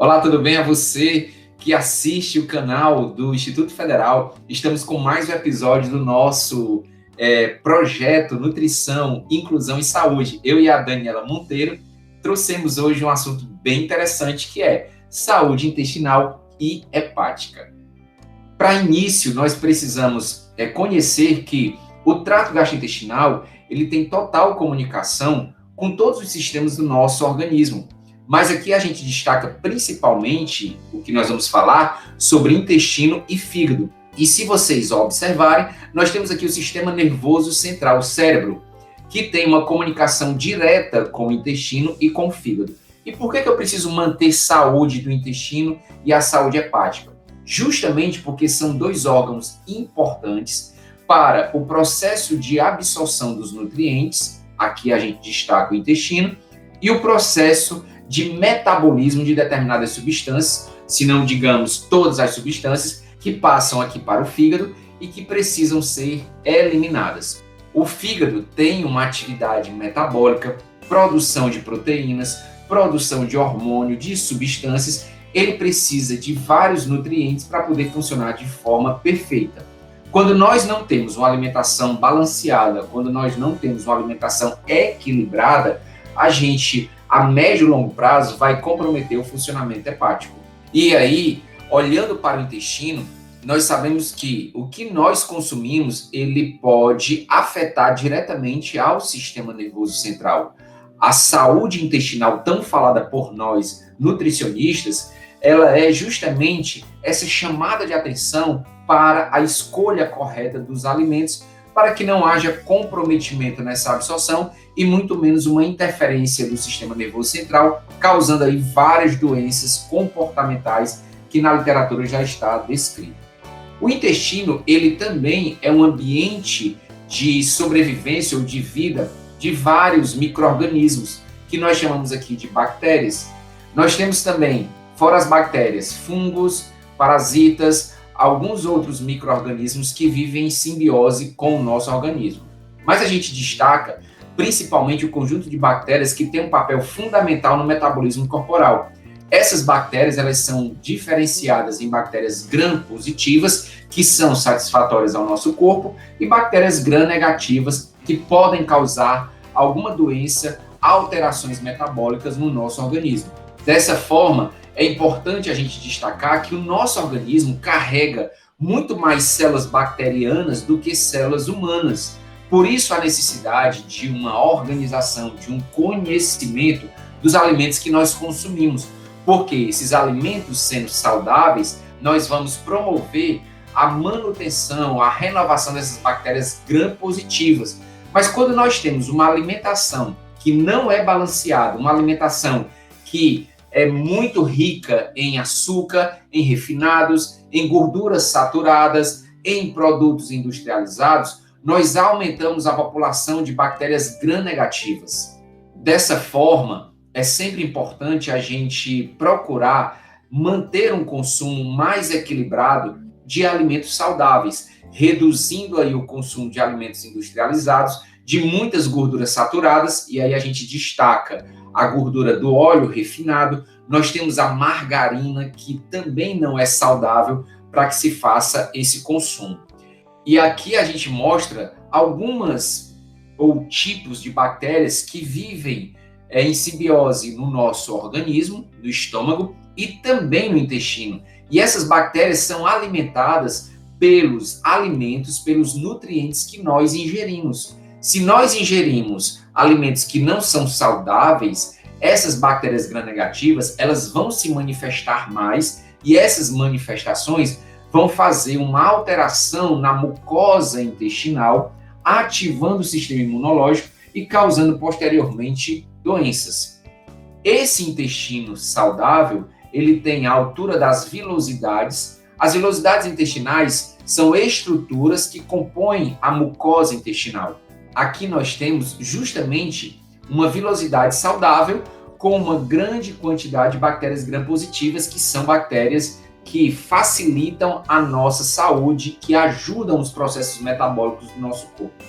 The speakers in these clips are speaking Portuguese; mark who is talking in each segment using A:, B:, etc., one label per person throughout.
A: Olá, tudo bem? A você que assiste o canal do Instituto Federal. Estamos com mais um episódio do nosso projeto Nutrição, Inclusão e Saúde. Eu e a Daniela Monteiro trouxemos hoje um assunto bem interessante que é saúde intestinal e hepática. Para início, nós precisamos conhecer que o trato gastrointestinal ele tem total comunicação com todos os sistemas do nosso organismo. Mas aqui a gente destaca principalmente o que nós vamos falar sobre intestino e fígado. E se vocês observarem, nós temos aqui o sistema nervoso central, o cérebro, que tem uma comunicação direta com o intestino e com o fígado. E por que eu preciso manter saúde do intestino e a saúde hepática? Justamente porque são dois órgãos importantes para o processo de absorção dos nutrientes, aqui a gente destaca o intestino, e o processo de metabolismo de determinadas substâncias, se não digamos todas as substâncias que passam aqui para o fígado e que precisam ser eliminadas. O fígado tem uma atividade metabólica, produção de proteínas, produção de hormônio, de substâncias. Ele precisa de vários nutrientes para poder funcionar de forma perfeita. Quando nós não temos uma alimentação balanceada, quando nós não temos uma alimentação equilibrada, a gente, a médio e longo prazo, vai comprometer o funcionamento hepático. E aí, olhando para o intestino, nós sabemos que o que nós consumimos, ele pode afetar diretamente ao sistema nervoso central. A saúde intestinal, tão falada por nós, nutricionistas, ela é justamente essa chamada de atenção para a escolha correta dos alimentos, para que não haja comprometimento nessa absorção e muito menos uma interferência do sistema nervoso central, causando aí várias doenças comportamentais que na literatura já está descrito. O intestino, ele também é um ambiente de sobrevivência ou de vida de vários micro-organismos, que nós chamamos aqui de bactérias. Nós temos também, fora as bactérias, fungos, parasitas, alguns outros micro-organismos que vivem em simbiose com o nosso organismo. Mas a gente destaca principalmente o conjunto de bactérias que tem um papel fundamental no metabolismo corporal. Essas bactérias, elas são diferenciadas em bactérias gram-positivas, que são satisfatórias ao nosso corpo, e bactérias gram-negativas, que podem causar alguma doença, alterações metabólicas no nosso organismo. Dessa forma, é importante a gente destacar que o nosso organismo carrega muito mais células bacterianas do que células humanas. Por isso, a necessidade de uma organização, de um conhecimento dos alimentos que nós consumimos. Porque esses alimentos sendo saudáveis, nós vamos promover a manutenção, a renovação dessas bactérias gram-positivas. Mas quando nós temos uma alimentação que não é balanceada, uma alimentação que é muito rica em açúcar, em refinados, em gorduras saturadas, em produtos industrializados, nós aumentamos a população de bactérias gram-negativas. Dessa forma, é sempre importante a gente procurar manter um consumo mais equilibrado de alimentos saudáveis, reduzindo aí o consumo de alimentos industrializados, de muitas gorduras saturadas, e aí a gente destaca a gordura do óleo refinado. Nós temos a margarina, que também não é saudável para que se faça esse consumo. E aqui a gente mostra algumas ou tipos de bactérias que vivem em simbiose no nosso organismo, no estômago e também no intestino. E essas bactérias são alimentadas pelos alimentos, pelos nutrientes que nós ingerimos. Se nós ingerimos alimentos que não são saudáveis, essas bactérias gram-negativas, elas vão se manifestar mais e essas manifestações vão fazer uma alteração na mucosa intestinal, ativando o sistema imunológico e causando posteriormente doenças. Esse intestino saudável, ele tem a altura das vilosidades. As vilosidades intestinais são estruturas que compõem a mucosa intestinal. Aqui nós temos justamente uma vilosidade saudável com uma grande quantidade de bactérias gram-positivas, que são bactérias que facilitam a nossa saúde, que ajudam os processos metabólicos do nosso corpo.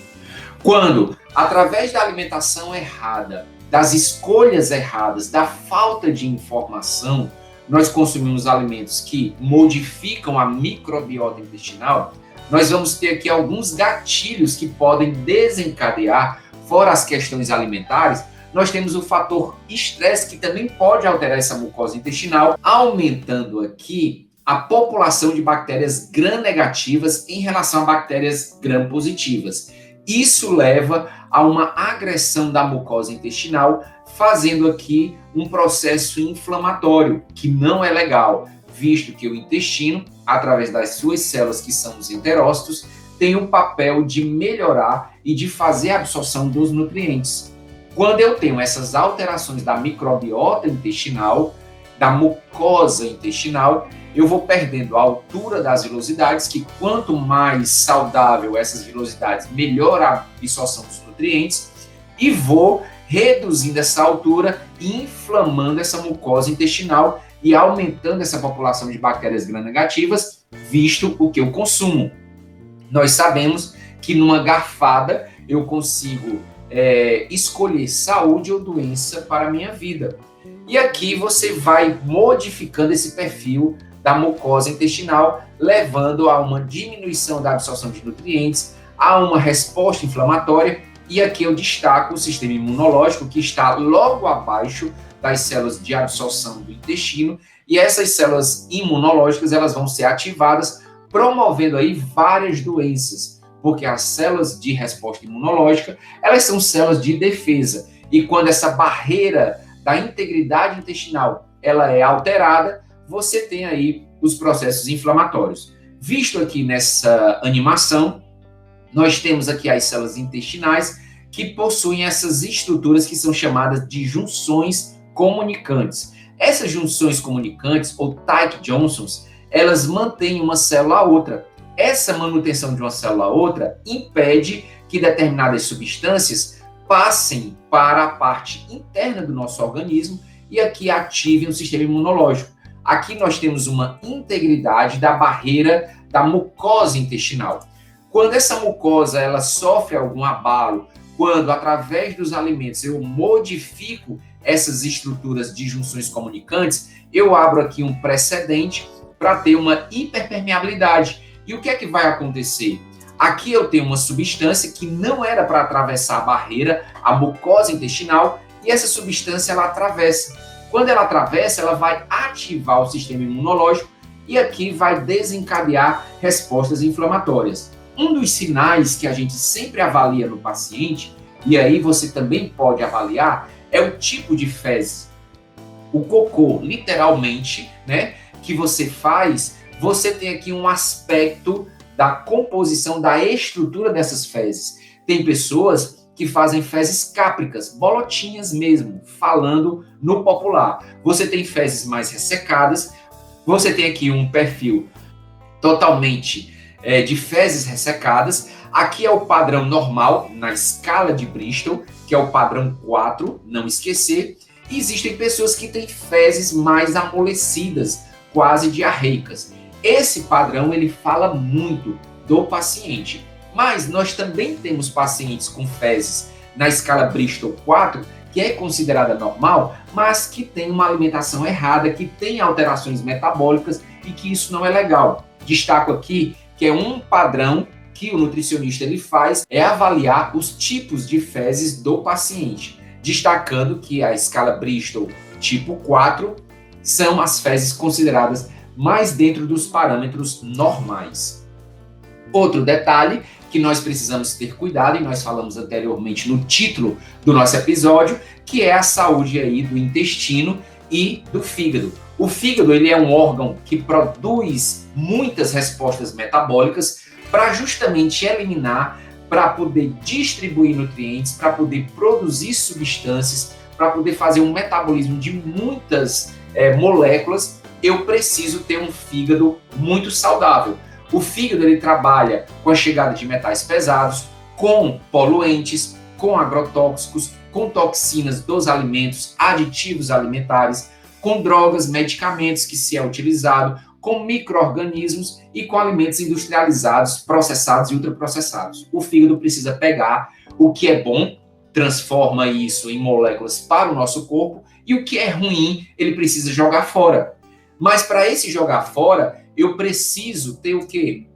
A: Quando, através da alimentação errada, das escolhas erradas, da falta de informação, nós consumimos alimentos que modificam a microbiota intestinal, nós vamos ter aqui alguns gatilhos que podem desencadear, fora as questões alimentares, nós temos o fator estresse, que também pode alterar essa mucosa intestinal, aumentando aqui a população de bactérias gram-negativas em relação a bactérias gram-positivas. Isso leva a uma agressão da mucosa intestinal, fazendo aqui um processo inflamatório, que não é legal, visto que o intestino, através das suas células, que são os enterócitos, tem o papel de melhorar e de fazer a absorção dos nutrientes. Quando eu tenho essas alterações da microbiota intestinal, da mucosa intestinal, eu vou perdendo a altura das vilosidades, que quanto mais saudável essas vilosidades, melhor a absorção dos nutrientes, e vou reduzindo essa altura e inflamando essa mucosa intestinal e aumentando essa população de bactérias gram-negativas, visto o que eu consumo. Nós sabemos que numa garfada eu consigo escolher saúde ou doença para a minha vida. E aqui você vai modificando esse perfil da mucosa intestinal, levando a uma diminuição da absorção de nutrientes, a uma resposta inflamatória, e aqui eu destaco o sistema imunológico, que está logo abaixo das células de absorção do intestino, e essas células imunológicas elas vão ser ativadas, promovendo aí várias doenças, porque as células de resposta imunológica, elas são células de defesa, e quando essa barreira da integridade intestinal ela é alterada, você tem aí os processos inflamatórios. Visto aqui nessa animação, nós temos aqui as células intestinais que possuem essas estruturas que são chamadas de junções comunicantes. Essas junções comunicantes, ou tight junctions, elas mantêm uma célula a outra. Essa manutenção de uma célula a outra impede que determinadas substâncias passem para a parte interna do nosso organismo e aqui ativem o sistema imunológico. Aqui nós temos uma integridade da barreira da mucosa intestinal. Quando essa mucosa ela sofre algum abalo, quando através dos alimentos eu modifico essas estruturas de junções comunicantes, eu abro aqui um precedente para ter uma hiperpermeabilidade. E o que é que vai acontecer? Aqui eu tenho uma substância que não era para atravessar a barreira, a mucosa intestinal, e essa substância ela atravessa. Quando ela atravessa, ela vai ativar o sistema imunológico e aqui vai desencadear respostas inflamatórias. Um dos sinais que a gente sempre avalia no paciente, e aí você também pode avaliar, é o tipo de fezes. O cocô, literalmente, né, que você faz, você tem aqui um aspecto da composição, da estrutura dessas fezes. Tem pessoas que fazem fezes cápricas, bolotinhas mesmo, falando no popular. Você tem fezes mais ressecadas, você tem aqui um perfil totalmente de fezes ressecadas. Aqui é o padrão normal, na escala de Bristol, que é o padrão 4, não esquecer. E existem pessoas que têm fezes mais amolecidas, quase diarreicas. Esse padrão, ele fala muito do paciente. Mas nós também temos pacientes com fezes na escala Bristol 4, que é considerada normal, mas que tem uma alimentação errada, que tem alterações metabólicas e que isso não é legal. Destaco aqui que é um padrão que o nutricionista ele faz, é avaliar os tipos de fezes do paciente, destacando que a escala Bristol tipo 4 são as fezes consideradas mais dentro dos parâmetros normais. Outro detalhe que nós precisamos ter cuidado, e nós falamos anteriormente no título do nosso episódio, que é a saúde aí do intestino e do fígado. O fígado ele é um órgão que produz muitas respostas metabólicas para justamente eliminar, para poder distribuir nutrientes, para poder produzir substâncias, para poder fazer um metabolismo de muitas moléculas. Eu preciso ter um fígado muito saudável. O fígado ele trabalha com a chegada de metais pesados, com poluentes, com agrotóxicos, com toxinas dos alimentos, aditivos alimentares, com drogas, medicamentos que se é utilizado, com micro-organismos e com alimentos industrializados, processados e ultraprocessados. O fígado precisa pegar o que é bom, transforma isso em moléculas para o nosso corpo, e o que é ruim, ele precisa jogar fora. Mas para esse jogar fora, eu preciso ter o quê?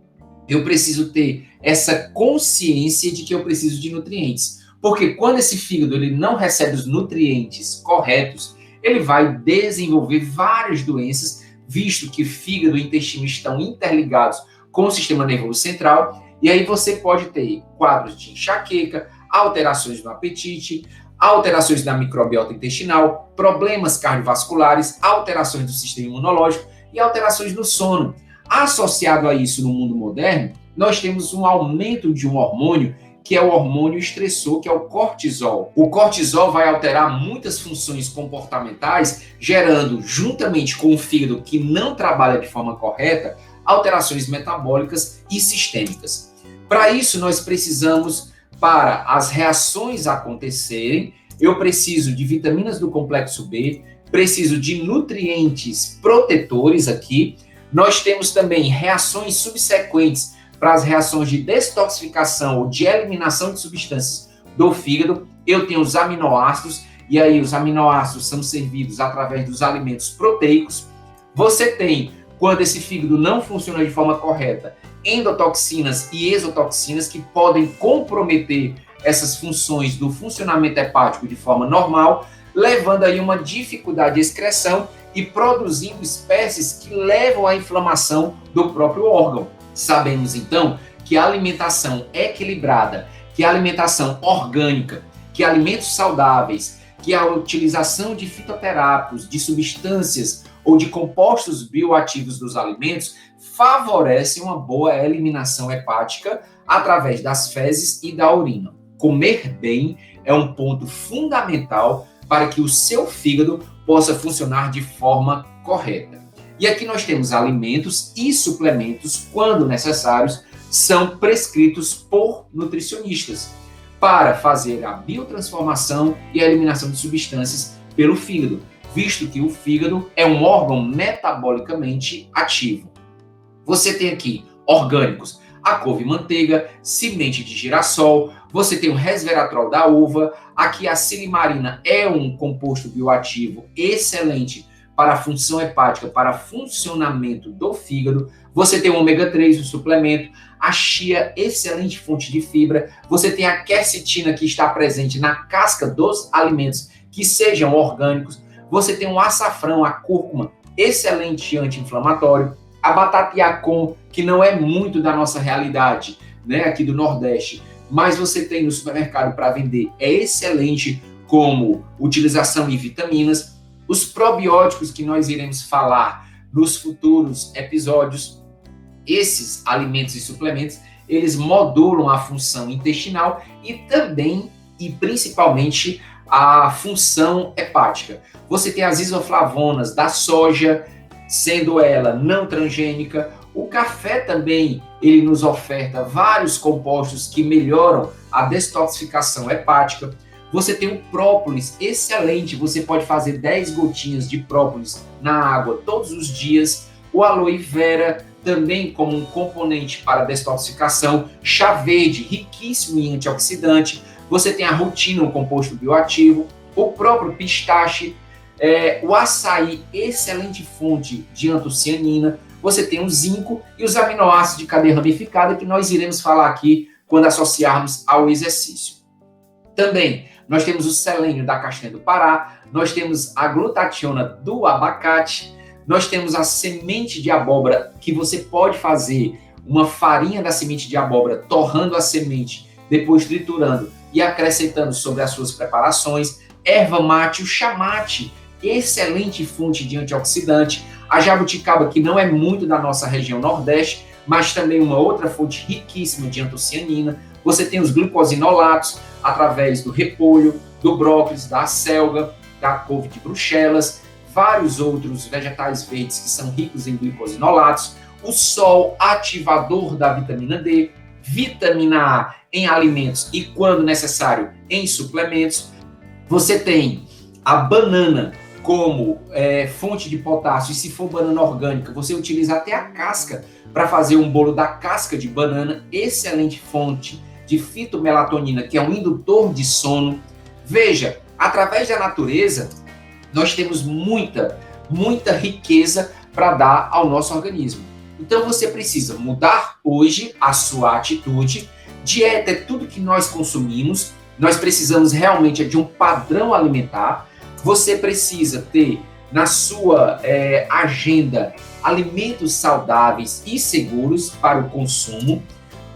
A: Eu preciso ter essa consciência de que eu preciso de nutrientes. Porque quando esse fígado ele não recebe os nutrientes corretos, ele vai desenvolver várias doenças, visto que fígado e intestino estão interligados com o sistema nervoso central, e aí você pode ter quadros de enxaqueca, alterações no apetite, alterações na microbiota intestinal, problemas cardiovasculares, alterações do sistema imunológico e alterações no sono. Associado a isso no mundo moderno, nós temos um aumento de um hormônio que é o hormônio estressor, que é o cortisol. O cortisol vai alterar muitas funções comportamentais, gerando, juntamente com o fígado que não trabalha de forma correta, alterações metabólicas e sistêmicas. Para isso, nós precisamos, para as reações acontecerem, eu preciso de vitaminas do complexo B, preciso de nutrientes protetores aqui. Nós temos também reações subsequentes para as reações de detoxificação ou de eliminação de substâncias do fígado. Eu tenho os aminoácidos, e aí os aminoácidos são servidos através dos alimentos proteicos. Você tem, quando esse fígado não funciona de forma correta, endotoxinas e exotoxinas que podem comprometer essas funções do funcionamento hepático de forma normal, levando aí uma dificuldade de excreção e produzindo espécies que levam à inflamação do próprio órgão. Sabemos, então, que a alimentação equilibrada, que a alimentação orgânica, que alimentos saudáveis, que a utilização de fitoterápicos, de substâncias ou de compostos bioativos dos alimentos favorecem uma boa eliminação hepática através das fezes e da urina. Comer bem é um ponto fundamental para que o seu fígado possa funcionar de forma correta. E aqui nós temos alimentos e suplementos, quando necessários, são prescritos por nutricionistas para fazer a biotransformação e a eliminação de substâncias pelo fígado, visto que o fígado é um órgão metabolicamente ativo. Você tem aqui orgânicos, a couve-manteiga, semente de girassol, você tem o resveratrol da uva, aqui a silimarina é um composto bioativo excelente para a função hepática, para funcionamento do fígado. Você tem o ômega 3, o suplemento, a chia, excelente fonte de fibra. Você tem a quercetina que está presente na casca dos alimentos que sejam orgânicos. Você tem o açafrão, a cúrcuma, excelente anti-inflamatório. A batata yacon, que não é muito da nossa realidade, né, aqui do Nordeste, mas você tem no supermercado para vender, é excelente como utilização de vitaminas. Os probióticos que nós iremos falar nos futuros episódios, esses alimentos e suplementos, eles modulam a função intestinal e também e principalmente a função hepática. Você tem as isoflavonas da soja, sendo ela não transgênica. O café também, ele nos oferta vários compostos que melhoram a detoxificação hepática. Você tem o própolis, excelente, você pode fazer 10 gotinhas de própolis na água todos os dias. O aloe vera, também como um componente para detoxificação. Chá verde, riquíssimo em antioxidante. Você tem a rutina, um composto bioativo. O próprio pistache, o açaí, excelente fonte de antocianina. Você tem o zinco e os aminoácidos de cadeia ramificada, que nós iremos falar aqui quando associarmos ao exercício. Também nós temos o selênio da castanha do Pará, nós temos a glutationa do abacate, nós temos a semente de abóbora, que você pode fazer uma farinha da semente de abóbora, torrando a semente, depois triturando e acrescentando sobre as suas preparações. Erva mate, o chamate, excelente fonte de antioxidante. A jabuticaba, que não é muito da nossa região Nordeste, mas também uma outra fonte riquíssima de antocianina. Você tem os glicosinolatos, através do repolho, do brócolis, da acelga, da couve de Bruxelas, vários outros vegetais verdes que são ricos em glicosinolatos, o sol ativador da vitamina D, vitamina A em alimentos e, quando necessário, em suplementos. Você tem a banana como fonte de potássio, e se for banana orgânica, você utiliza até a casca para fazer um bolo da casca de banana, excelente fonte de fitomelatonina, que é um indutor de sono. Veja, através da natureza, nós temos muita riqueza para dar ao nosso organismo. Então você precisa mudar hoje a sua atitude. Dieta é tudo que nós consumimos. Nós precisamos realmente de um padrão alimentar. Você precisa ter na sua agenda alimentos saudáveis e seguros para o consumo,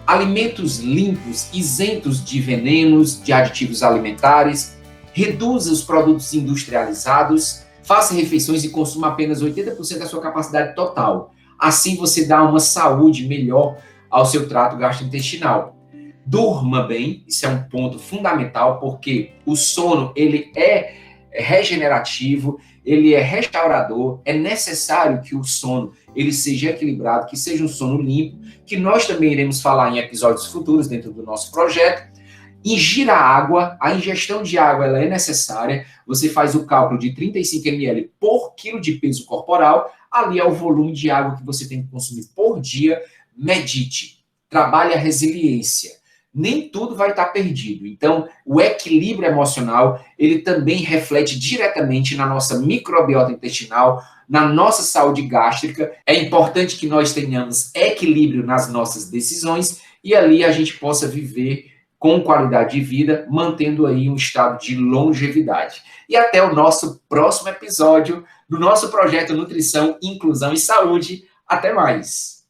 A: alimentos limpos, isentos de venenos, de aditivos alimentares, reduza os produtos industrializados, faça refeições e consuma apenas 80% da sua capacidade total. Assim você dá uma saúde melhor ao seu trato gastrointestinal. Durma bem, isso é um ponto fundamental, porque o sono ele é regenerativo, ele é restaurador, é necessário que o sono ele seja equilibrado, que seja um sono limpo, que nós também iremos falar em episódios futuros dentro do nosso projeto. Ingira água, a ingestão de água ela é necessária, você faz o cálculo de 35 ml por quilo de peso corporal, ali é o volume de água que você tem que consumir por dia. Medite, trabalhe a resiliência. Nem tudo vai estar perdido. Então, o equilíbrio emocional, ele também reflete diretamente na nossa microbiota intestinal, na nossa saúde gástrica. É importante que nós tenhamos equilíbrio nas nossas decisões e ali a gente possa viver com qualidade de vida, mantendo aí um estado de longevidade. E até o nosso próximo episódio do nosso projeto Nutrição, Inclusão e Saúde. Até mais!